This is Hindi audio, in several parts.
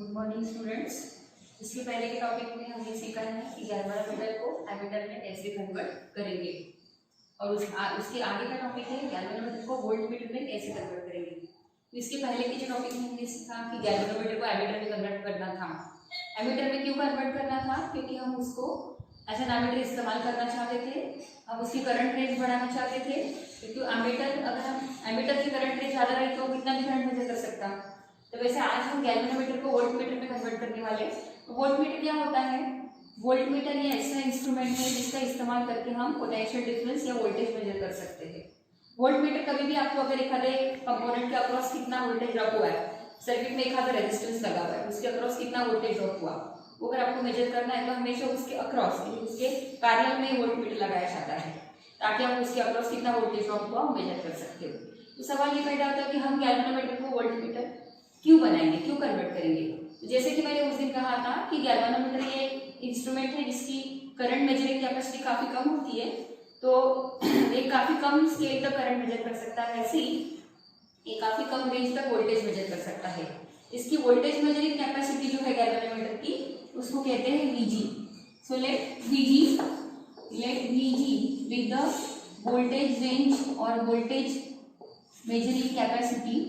Good morning students. इसके पहले के टॉपिक में हमने सीखा है कि गैल्वेनोमीटर को एमीटर में कैसे कन्वर्ट करेंगे और उसके आगे का टॉपिक है गैल्वेनोमीटर को वोल्टमीटर में कैसे कन्वर्ट करेंगे। तो इसके पहले के जो टॉपिक में हमने सीखा कि गैल्वेनोमीटर को एमीटर में कन्वर्ट करना था। एमीटर में क्यों कन्वर्ट करना था? क्योंकि हम उसको एज एन एमीटर इस्तेमाल करना चाहते थे, हम उसकी करंट रेंज बढ़ाना चाहते थे। क्योंकि एमीटर अगर हम एमीटर की करंट रेंज ज़्यादा रही तो कितना भी करंट मेजर कर सकता। तो वैसे आज हम गैल्वेनोमीटर को वोल्टमीटर में कन्वर्ट करने वाले हैं। तो वोल्टमीटर क्या होता है? वोल्टमीटर ये ऐसा इंस्ट्रूमेंट है जिसका इस्तेमाल करके हम पोटेंशियल डिफरेंस या वोल्टेज मेजर कर सकते हैं। वोल्टमीटर कभी भी आपको अगर एक आधे कंपोनेंट के अक्रॉस कितना वोल्टेज ड्रॉप हुआ है, सर्किट में एक आधा रेजिस्टेंस लगा हुआ है, उसके अक्रॉस कितना वोल्टेज ड्रॉप हुआ, वो अगर आपको मेजर करना है तो हमेशा उसके अक्रॉस उसके पैरेलल में वोल्टमीटर लगाया जाता है ताकि हम उसके अक्रॉस कितना वोल्टेज ड्रॉप हुआ वो मेजर कर सकते हो। तो सवाल ये पैदा होता है कि हम गैल्वेनोमीटर को वोल्टमीटर क्यों बनाएंगे, क्यों कन्वर्ट करेंगे। तो जैसे कि मैंने उस दिन कहा था कि गैल्वेनोमीटर ये इंस्ट्रूमेंट है जिसकी करंट मेजरिंग कैपेसिटी काफी कम होती है, तो ये काफी कम स्केल तक करंट मेजर कर सकता है, ऐसे ही ये काफी कम रेंज तक वोल्टेज मेजर कर सकता है। इसकी वोल्टेज मेजरिंग कैपेसिटी जो है गैल्वेनोमीटर की उसको कहते हैं Vg। So let Vg be the voltage range और voltage measuring capacity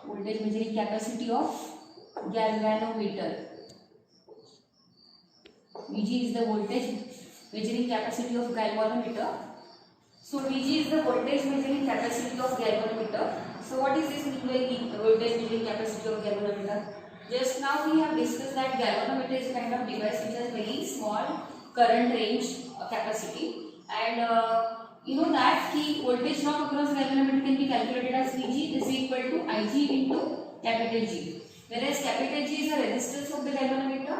voltage measuring capacity of galvanometer. Vg is the voltage measuring capacity of galvanometer. So Vg is the voltage measuring capacity of galvanometer. So what is this voltage measuring capacity of galvanometer? Just now we have discussed that galvanometer is a kind of device which has very small current range capacity, and you know that the voltage drop across galvanometer can be calculated as Vg is equal to Ig into capital G, whereas capital G is the resistance of the galvanometer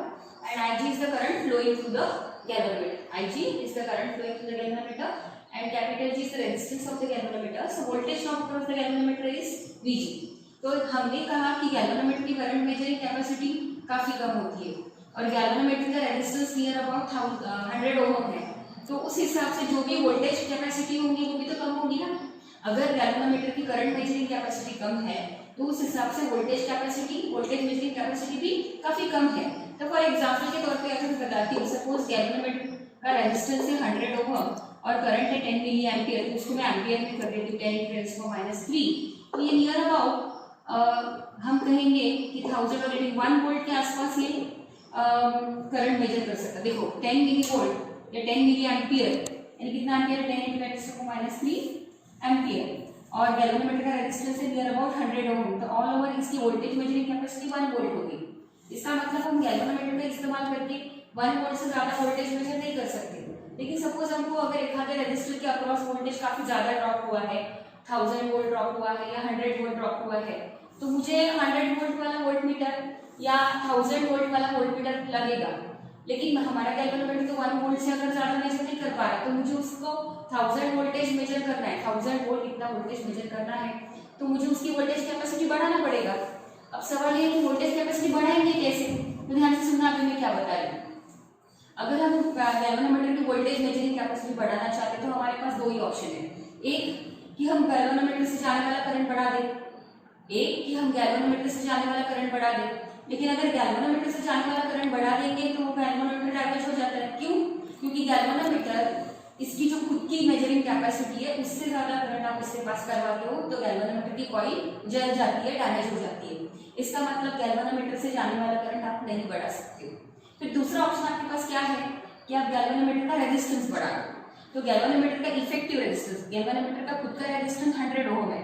and Ig is the current flowing through the galvanometer. Ig is the current flowing through the galvanometer and capital G is the resistance of the galvanometer. So voltage drop across the galvanometer is Vg. तो हमने कहा कि गैल्वेनोमीटर की करंट मेजरिंग कैपेसिटी काफी कम होती है और गैल्वेनोमीटर का रेजिस्टेंस नियर अबाउट 100 ओम है, तो उस हिसाब से जो भी वोल्टेज कैपेसिटी होंगी वो भी तो कम होगी ना। अगर गैल्वेनोमीटर की करंट मेजरिंग कैपेसिटी कम है तो उस हिसाब से वोल्टेज मेजरिंग कैपेसिटी भी काफी कम है। तो फॉर एग्जांपल के तौर पे अगर मैं बताती हूँ, सपोज गैल्वेनोमीटर का रेजिस्टेंस है 100 ओम और करंट है 10 मिली एम्पियर, तो उसको मैं एम्पियर में कर देती हूँ 10⁻³ तो ये नियर अबाउट हम कहेंगे कि 1000 और 1 वोल्ट के आसपास ये करंट मेजर कर सकता है। देखो 10 मिली वोल्ट या 10 मिली एम्पियर यानी कितना एम्पियर? 10⁻³ एम्पियर और गैल्वेनोमीटर का रेजिस्टेंस है नियर अबाउट 100 ओम, तो ऑल ओवर इसकी वोल्टेज मेजरिंग कैपेसिटी 1 वोल्ट होगी। इसका मतलब हम गैल्वेनोमीटर का इस्तेमाल करके 1 वोल्ट से ज्यादा वोल्टेज मेजर नहीं कर सकते। लेकिन सपोज हमको अगर एक आधे रेजिस्टर के अक्रॉस वोल्टेज काफी ज्यादा ड्रॉप हुआ है, 1000 वोल्ट ड्रॉप हुआ है या 100 वोल्ट ड्रॉप हुआ है, तो मुझे 100 वोल्ट वाला वोल्टमीटर या 1000 वोल्ट वाला वोल्टमीटर लगेगा, लेकिन हमारा गैल्वेनोमीटर तो 1 वोल्ट से अगर ज्यादा मेजर नहीं कर पा रहा तो मुझे उसको 1000 वोल्टेज मेजर करना है, 1000 वोल्ट इतना वोल्टेज मेजर करना है, तो मुझे उसकी वोल्टेज कैपेसिटी बढ़ाना पड़ेगा। अब सवाल ये है कि वोल्टेज कैपेसिटी बढ़ाएंगे कैसे? तो ध्यान से सुनना अभी मैं क्या बता रही हूँ। अगर हम गैल्वेनोमीटर की वोल्टेज मेजरिंग कैपेसिटी बढ़ाना चाहते हैं तो हमारे पास दो ही ऑप्शन है, एक कि हम गैल्वेनोमीटर से जाने वाला करंट बढ़ा दें, बढ़ा दें। लेकिन अगर गैल्वेनोमीटर से जाने वाला करंट बढ़ा देंगे तो वो गैल्वेनोमीटर डैमेज हो जाता है। क्यों? क्योंकि गैल्वेनोमीटर इसकी जो खुद की मेजरिंग कैपेसिटी है उससे ज्यादा करंट आप इससे पास करवाते हो तो गैल्वेनोमीटर की कॉइल जल जाती है, डैमेज हो जाती है। इसका मतलब गैल्वेनोमीटर से जाने वाला करंट आप नहीं बढ़ा सकते हो। फिर दूसरा ऑप्शन आपके पास क्या है कि आप गैल्वेनोमीटर का रेजिस्टेंस बढ़ा दो। तो गैल्वेनोमीटर का इफेक्टिव रेजिस्टेंस, गैल्वेनोमीटर का खुद का रेजिस्टेंस 100 ओम है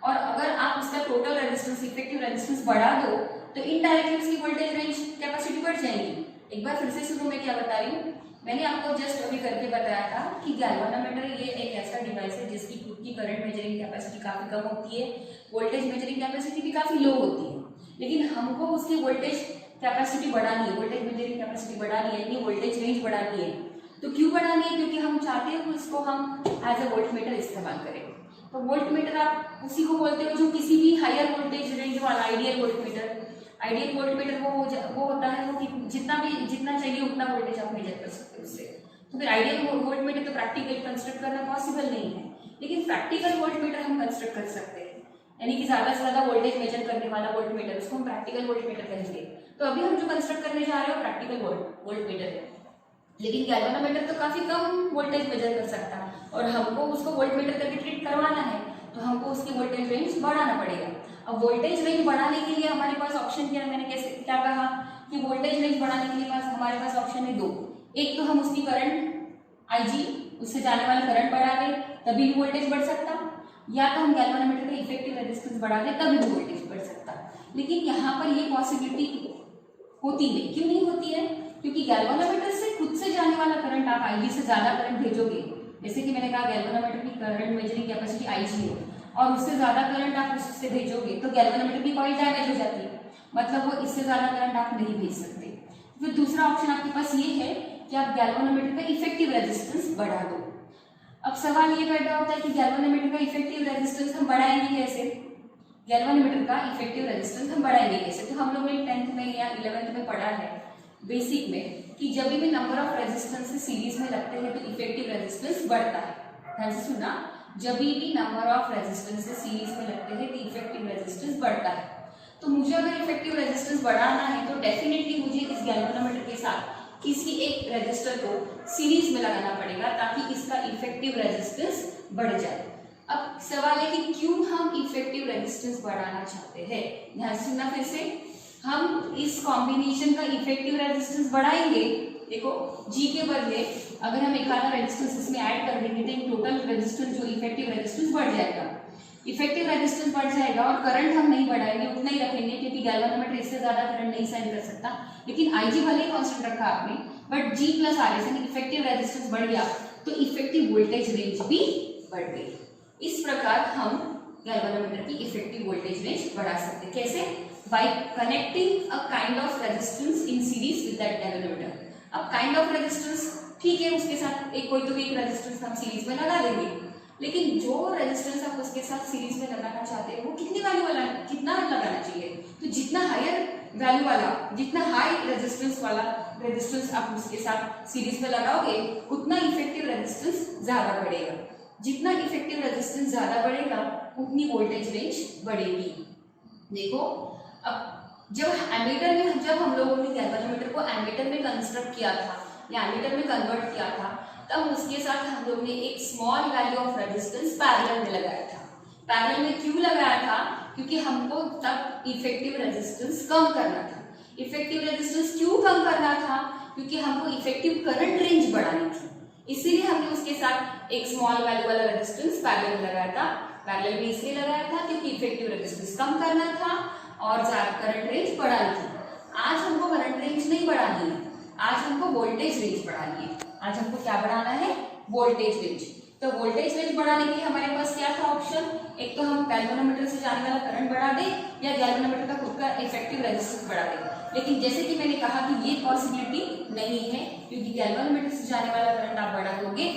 और अगर आप उसका टोटल रेजिस्टेंस, इफेक्टिव रेजिस्टेंस बढ़ा दो तो इनडायरेक्टली उसकी वोल्टेज रेंज कैपेसिटी बढ़ जाएगी। एक बार फिर से सुनो मैं क्या बता रही हूँ। मैंने आपको जस्ट अभी करके बताया था कि गैल्वेनोमीटर ये एक ऐसा डिवाइस है जिसकी खुद की करंट मेजरिंग कैपेसिटी काफी कम होती है, वोल्टेज मेजरिंग कैपेसिटी भी काफी लो होती है, लेकिन हमको उसकी वोल्टेज कैपेसिटी बढ़ानी है, वोल्टेज मेजरिंग कैपेसिटी बढ़ानी है, यानी वोल्टेज रेंज बढ़ानी है। तो क्यों बढ़ानी है? क्योंकि हम चाहते हैं कि उसको हम एज अ वोल्टमीटर इस्तेमाल करें। तो वोल्टमीटर आप उसी को बोलते हो जो किसी भी हायर वोल्टेज रेंज वाला आइडियल वोल्टमीटर वो होता है वो कि जितना चाहिए उतना वोल्टेज आप मेजर कर सकते हो उससे। तो फिर आइडियल वोल्टमीटर तो प्रैक्टिकली कंस्ट्रक्ट करना पॉसिबल नहीं है, लेकिन प्रैक्टिकल वोल्टमीटर हम कंस्ट्रक्ट कर सकते हैं। यानी कि ज्यादा से ज्यादा वोल्टेज मेजर करने वाला वोल्ट मीटर, उसको हम प्रैक्टिकल वोल्ट मीटर कहेंगे। तो अभी हम जो कंस्ट्रक्ट करने जा रहे हैं प्रैक्टिकल वोल्ट मीटर है, लेकिन गैल्वेनोमीटर तो काफी कम वोल्टेज मेजर कर सकता है और हमको उसको वोल्ट मीटर करके ट्रीट करवाना है, तो हमको उसकी वोल्टेज रेंज बढ़ाना पड़ेगा। अब वोल्टेज रेंज बढ़ाने के लिए हमारे पास ऑप्शन क्या है, मैंने कैसे क्या कहा कि वोल्टेज रेंज बढ़ाने के लिए हमारे पास ऑप्शन है दो। एक तो हम उसकी करंट IG, उससे जाने वाला करंट बढ़ा दें तभी भी वोल्टेज बढ़ सकता, या तो हम गैल्वेनोमीटर का इफेक्टिव रेजिस्टेंस बढ़ा दें तभी भी वोल्टेज बढ़ सकता। लेकिन यहाँ पर ये पॉसिबिलिटी होती नहीं। क्यों नहीं होती है? क्योंकि गैल्वेनोमीटर से खुद से जाने वाला करंट आप IG से ज्यादा करंट भेजोगे, जैसे कि मैंने कहा गैल्वेनोमीटर की करंट मेजरिंग कैपेसिटी IG है और उससे ज्यादा करंट आप उससे भेजोगे तो गैल्वेनोमीटर की कॉइल डैमेज हो जाती है, मतलब वो इससे ज्यादा करंट आप नहीं भेज सकते। फिर दूसरा ऑप्शन आपके पास ये है कि आप गैल्वेनोमीटर का इफेक्टिव रेजिस्टेंस बढ़ा दो। अब सवाल ये पैदा होता है कि गैल्वेनोमीटर का इफेक्टिव रेजिस्टेंस हम बढ़ाएंगे कैसे? गैल्वेनोमीटर का इफेक्टिव रेजिस्टेंस हम बढ़ाएंगे कैसे? तो हम लोगों ने 10th में या 11th में पढ़ा है बेसिक में कि जब भी नंबर ऑफ रेजिस्टेंस सीरीज में लगते हैं तो इफेक्टिव रेजिस्टेंस बढ़ता है। ध्यान से सुना, जब भी नंबर ऑफ रेजिस्टेंस सीरीज में लगते हैं तो इफेक्टिव रेजिस्टेंस बढ़ता है। तो मुझे अगर इफेक्टिव रेजिस्टेंस बढ़ाना है तो डेफिनेटली मुझे इस गैल्वेनोमीटर के साथ किसी एक रेजिस्टर को सीरीज में लगाना पड़ेगा ताकि इसका इफेक्टिव रेजिस्टेंस बढ़ जाए। अब सवाल है कि क्यों हम इफेक्टिव रेजिस्टेंस बढ़ाना चाहते हैं? ध्यान से सुनना फिर से, हम इस कॉम्बिनेशन का इफेक्टिव रेजिस्टेंस बढ़ाएंगे। देखो G के बदले अगर हम एक आधा रेजिस्टेंस इसमें ऐड कर देंगे तो टोटल रेजिस्टेंस जो इफेक्टिव रेजिस्टेंस बढ़ जाएगा, इफेक्टिव रेजिस्टेंस बढ़ जाएगा और करंट हम नहीं बढ़ाएंगे, उतना ही रखेंगे क्योंकि गैल्वेनोमीटर इससे ज्यादा करंट नहीं सेंड कर सकता। लेकिन IG भले ही कांस्टेंट रखा आपने, बट G प्लस RS यानी इफेक्टिव रेजिस्टेंस बढ़ गया तो इफेक्टिव वोल्टेज रेंज भी बढ़ गई। इस प्रकार हम गैल्वेनोमीटर की इफेक्टिव वोल्टेज रेंज बढ़ा सकते हैं। कैसे? Bye connecting a kind of resistance in series with that galvanometer. अब काइंड ऑफ रेजिस्टेंस ठीक है, उसके साथ एक कोई तो एक रेजिस्टेंस हम सीरीज में लगा देंगे, लेकिन जो रेजिस्टेंस आप उसके साथ सीरीज में लगाना चाहते हैं वो कितनी वैल्यू वाला, कितना लगाना चाहिए? तो जितना हायर वैल्यू वाला, जितना हाई रेजिस्टेंस वाला रेजिस्टेंस आप उसके साथ सीरीज में लगाओगे उतना इफेक्टिव रेजिस्टेंस ज्यादा बढ़ेगा। जितना इफेक्टिव रेजिस्टेंस ज्यादा बढ़ेगा उतनी वोल्टेज रेंज बढ़ेगी। देखो अब जब एमीटर में, जब हम लोगों ने गैल्वेनोमीटर को एमीटर में कंस्ट्रक्ट किया था या एमीटर में कन्वर्ट किया था तब उसके साथ हम लोग ने एक small value of resistance parallel में लगाया था। पैरेलल में क्यों लगाया था? क्योंकि हमको तब इफेक्टिव रेजिस्टेंस कम करना था। इफेक्टिव रेजिस्टेंस क्यों कम करना था? क्योंकि हमको इफेक्टिव करंट रेंज बढ़ानी थी, इसीलिए हमने उसके साथ एक स्मॉल वैल्यू वाला रेजिस्टेंस पैरेलल में लगाया था। पैरेलल में इसलिए लगाया था क्योंकि इफेक्टिव रेजिस्टेंस कम करना था और करंट रेंज बढ़ानी थी। आज हमको करंट रेंज नहीं बढ़ानी है, आज हमको वोल्टेज रेंज बढ़ानी है। आज हमको क्या बढ़ाना है? Voltage range. तो वोल्टेज रेंज बढ़ाने के लिए हमारे पास क्या था ऑप्शन? एक तो हम गैल्वेनोमीटर से जाने वाला करंट बढ़ा दें या गैल्वेनोमीटर का खुद का इफेक्टिव रेजिस्टेंस बढ़ा दें। लेकिन जैसे कि मैंने कहा कि ये पॉसिबिलिटी नहीं है, क्योंकि गैल्वेनोमीटर से जाने वाला करंट आप बढ़ा दोगे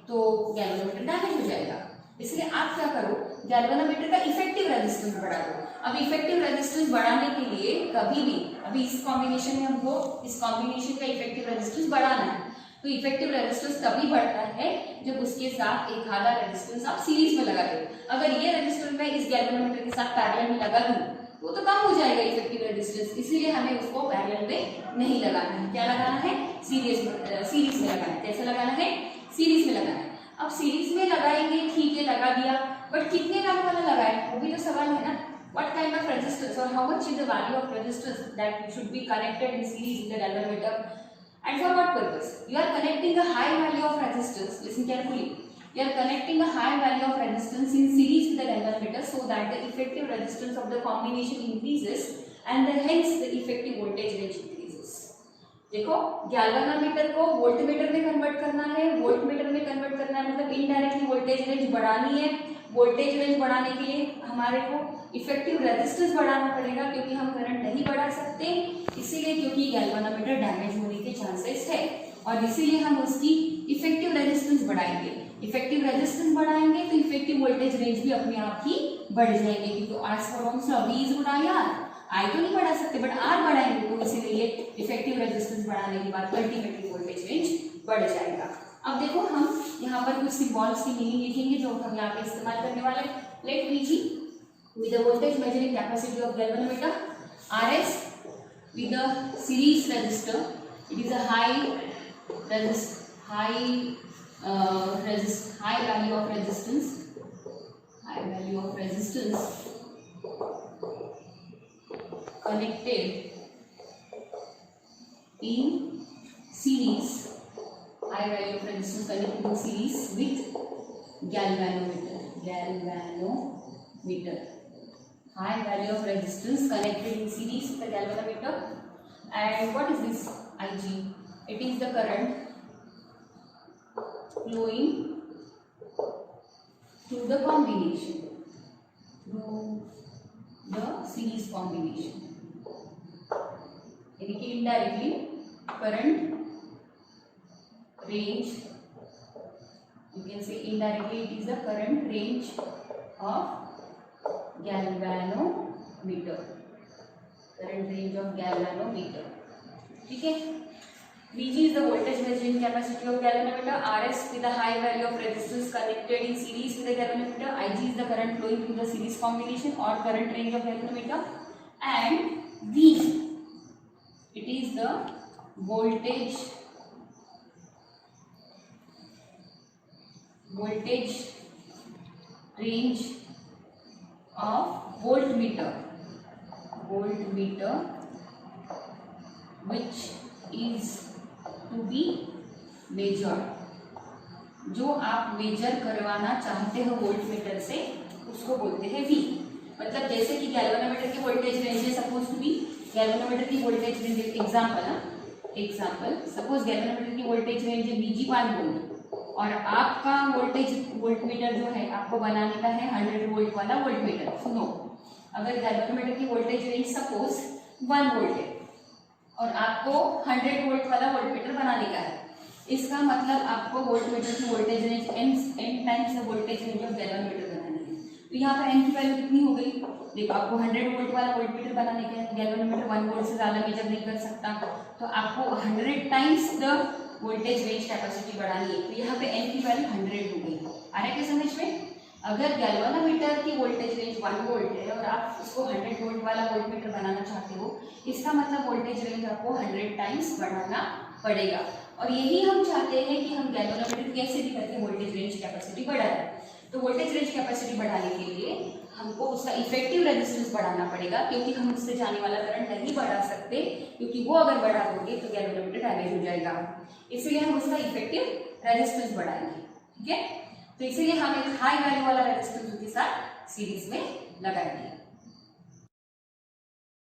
तो गैल्वेनोमीटर डैमेज हो जाएगा। इसलिए आप क्या करो, गैल्वेनोमीटर का इफेक्टिव रेजिस्टेंस बढ़ा दो। अब इफेक्टिव रेजिस्टेंस बढ़ाने के लिए कभी भी, अभी इस कॉम्बिनेशन में हमको इस कॉम्बिनेशन का इफेक्टिव रेजिस्टेंस बढ़ाना है, तो इफेक्टिव रेजिस्टेंस तभी बढ़ता है जब उसके साथ एक आधा रेजिस्टेंस आप सीरीज में लगा दो। अगर ये रेजिस्टेंस मैं इस गैल्वेनोमीटर के साथ पैरेलल में लगा दूं वो तो कम हो जाएगा इफेक्टिव रेजिस्टेंस, इसीलिए हमें उसको पैरेलल में नहीं लगाना है। क्या लगाना है? सीरीज में लगाना है। कैसे लगाना है? सीरीज में लगाना है। अब सीरीज में लगाएंगे, ठीक है, लगा दिया, बट कितने वैल्यू वाला लगाए वो भी तो सवाल है ना। What kind of resistance or how much is the value of resistance that should be connected in series in the gälvanometer, and for what purpose? You are connecting a high value of resistance. Listen carefully. You are connecting a high value of resistance in series with the gälvanometer so that the effective resistance of the combination increases and hence the effective voltage range increases. देखो गैल्वेनोमीटर को वोल्टमीटर में कन्वर्ट करना है, वोल्टमीटर में कन्वर्ट करना है मतलब इनडायरेक्टली वोल्टेज रेंज बढ़ानी है। वोल्टेज रेंज बढ़ाने के लिए हमारे को इफेक्टिव रेजिस्टेंस बढ़ाना पड़ेगा क्योंकि हम करंट नहीं बढ़ा सकते, इसीलिए क्योंकि गैल्वेनोमीटर डैमेज होने के चांसेस है और इसीलिए हम उसकी इफेक्टिव रेजिस्टेंस बढ़ाएंगे। इफेक्टिव रेजिस्टेंस बढ़ाएंगे तो इफेक्टिव वोल्टेज रेंज भी अपने आप ही बढ़ जाएंगे, क्योंकि आज for Ohm's law V is good IR, I तो नहीं बढ़ा सकते बट R बढ़ाएंगे, तो इसीलिए इफेक्टिव रेजिस्टेंस बढ़ाने के बाद अल्टीमेटली वोल्टेज रेंज बढ़ जाएगा। अब देखो हम यहाँ पर कुछ सिंबल्स की मीनिंग लिखेंगे जो हम यहाँ पे इस्तेमाल करने वाले हैं। Let VG with the voltage measuring capacity of galvanometer. RS with the series resistor, it is a high value of resistance, connected in series, high value of resistance connected in series with galvanometer. High value of resistance connected in series with the galvanometer. And what is this Ig? It is the current flowing through the combination, through the series combination. यानी कि indirectly current range, you can say indirectly it is the current range of galvanometer, ठीक है. Vg is the voltage measuring capacity of galvanometer. Rs with the high value of resistance connected in series with the galvanometer. Ig is the current flowing through the series combination or current range of galvanometer. And V, it is the voltage range of voltmeter, which is to be measured. जो आप मेजर करवाना चाहते हो वोल्टमीटर से उसको बोलते हैं V. मतलब जैसे कि गैल्वेनोमीटर की वोल्टेज रेंज है सपोज टू बी, गैल्वेनोमीटर की voltage range example suppose galvanometer की वोल्टेज रेंज है Vg 1 वोल्ट और आपका वोल्टमीटर जो है आपको बनाने का है 100 वोल्ट वाला वोल्टमीटर. सुनो, अगर गैल्वेनोमीटर की वोल्टेज रेंज सपोज 1 वोल्ट है और आपको 100 वोल्ट वाला वोल्टमीटर बनाने का है, इसका मतलब आपको वोल्टमीटर की voltage range n times the voltage range of galvanometer बनानी है. तो यहाँ पर n की वैल्यू कितनी हो गई? देखो, आपको 100 वोल्ट वाला वोल्टमीटर बनाने का है, गैल्वेनोमीटर 1 वोल्ट से ज़्यादा मेजर नहीं कर सकता, तो आपको 100 times the voltage range capacity बढ़ानी है. तो यहाँ पे n की वैल्यू 100 हो गई. आ रहा है क्या समझ में? अगर गैल्वेनोमीटर की वोल्टेज रेंज 1 वोल्ट है और आप उसको 100 वोल्ट वाला वोल्टमीटर बनाना चाहते हो, इसका मतलब वोल्टेज रेंज आपको 100 टाइम्स बढ़ाना पड़ेगा. और यही हम चाहते हैं कि हम गैल्वेनोमीटर कैसे भी करके वोल्टेज रेंज कैपेसिटी बढ़ाएं. तो वोल्टेज रेंज कैपेसिटी बढ़ाने के लिए हमको उसका इफेक्टिव रेजिस्टेंस बढ़ाना पड़ेगा, क्योंकि हम उससे जाने वाला करंट नहीं बढ़ा सकते, क्योंकि वो अगर बढ़ा दोगे तो गैल्वेनोमीटर डैमेज हो जाएगा. इसलिए हम उसका इफेक्टिव रेजिस्टेंस बढ़ाएंगे. ठीक है, तो इसीलिए हम एक हाई वैल्यू वाला रेजिस्टेंस के साथ सीरीज में लगाएंगे.